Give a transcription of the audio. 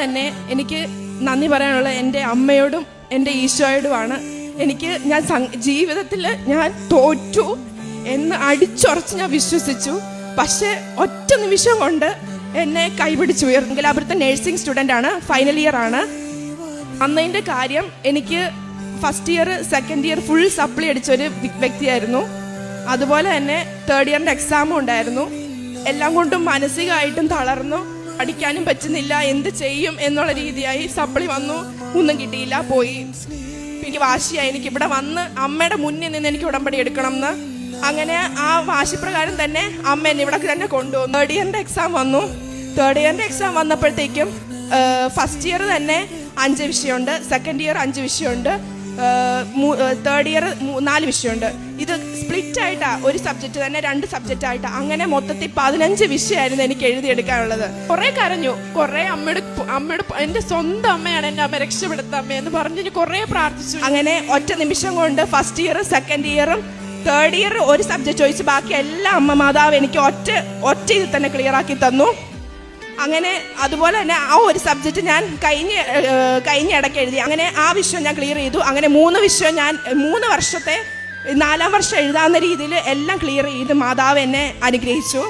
തന്നെ എനിക്ക് നന്ദി പറയാനുള്ളത് എൻ്റെ അമ്മയോടും എൻ്റെ ഈശോയോടുമാണ്. ഞാൻ ജീവിതത്തിൽ ഞാൻ തോറ്റു എന്ന് അടിച്ചുറച്ച് ഞാൻ വിശ്വസിച്ചു. പക്ഷേ ഒറ്റ നിമിഷം കൊണ്ട് എന്നെ കൈപിടിച്ചുയർന്നെങ്കിൽ അവിടുത്തെ നഴ്സിംഗ് സ്റ്റുഡൻ്റാണ്, ഫൈനൽ ഇയർ ആണ്. അന്നതിൻ്റെ കാര്യം എനിക്ക് first year second year full supply അടിച്ചൊരു വ്യക്തിയായിരുന്നു. അതുപോലെ തന്നെ തേർഡ് ഇയറിൻ്റെ എക്സാമും ഉണ്ടായിരുന്നു. എല്ലാം കൊണ്ടും മാനസികമായിട്ടും തളർന്നു, പഠിക്കാനും പറ്റുന്നില്ല, എന്ത് ചെയ്യും എന്നുള്ള രീതിയായി. സപ്ലി വന്നു, ഒന്നും കിട്ടിയില്ല, പോയി. എനിക്ക് വാശിയായി, എനിക്ക് ഇവിടെ വന്ന് അമ്മയുടെ മുന്നിൽ നിന്ന് എനിക്ക് ഉടമ്പടി എടുക്കണം എന്ന്. അങ്ങനെ ആ വാശിപ്രകാരം തന്നെ അമ്മ എന്നെ ഇവിടെ തന്നെ കൊണ്ടുവന്നു. തേർഡ് ഇയറിൻ്റെ എക്സാം വന്നു. തേർഡ് ഇയറിൻ്റെ എക്സാം വന്നപ്പോഴത്തേക്കും ഫസ്റ്റ് ഇയർ തന്നെ 5 വിഷയമുണ്ട്, സെക്കൻഡ് ഇയർ 5 വിഷയമുണ്ട്, തേർഡ് ഇയർ 4 വിഷയമുണ്ട്. ഇത് സ്പ്ലിറ്റ് ആയിട്ടാണ്, ഒരു സബ്ജക്റ്റ് തന്നെ 2 സബ്ജക്റ്റ് ആയിട്ടാണ്. അങ്ങനെ മൊത്തത്തിൽ 15 വിഷയമായിരുന്നു എനിക്ക് എഴുതിയെടുക്കാനുള്ളത്. കുറേ കരഞ്ഞു, കുറേ അമ്മയുടെ എൻ്റെ സ്വന്തം അമ്മയാണ് എൻ്റെ അമ്മ, രക്ഷപ്പെടുത്ത അമ്മയെന്ന് പറഞ്ഞ് കുറേ പ്രാർത്ഥിച്ചു. അങ്ങനെ ഒറ്റ നിമിഷം കൊണ്ട് ഫസ്റ്റ് ഇയർ സെക്കൻഡ് ഇയറും തേർഡ് ഇയർ ഒരു സബ്ജക്റ്റ് ചോദിച്ച് ബാക്കി എല്ലാ അമ്മ മാതാവ് എനിക്ക് ഒറ്റ ഇതിൽ തന്നെ ക്ലിയർ ആക്കി തന്നു. അങ്ങനെ അതുപോലെ തന്നെ ആ ഒരു സബ്ജക്റ്റ് ഞാൻ കഴിഞ്ഞ ഇടയ്ക്ക് എഴുതി. അങ്ങനെ ആ വിഷയം ഞാൻ ക്ലിയർ ചെയ്തു. അങ്ങനെ 3 വിഷയം ഞാൻ 3 വർഷത്തെ 4ാം വർഷം എഴുതാവുന്ന രീതിയിൽ എല്ലാം ക്ലിയർ ചെയ്ത് മാതാവ് എന്നെ അനുഗ്രഹിച്ചു.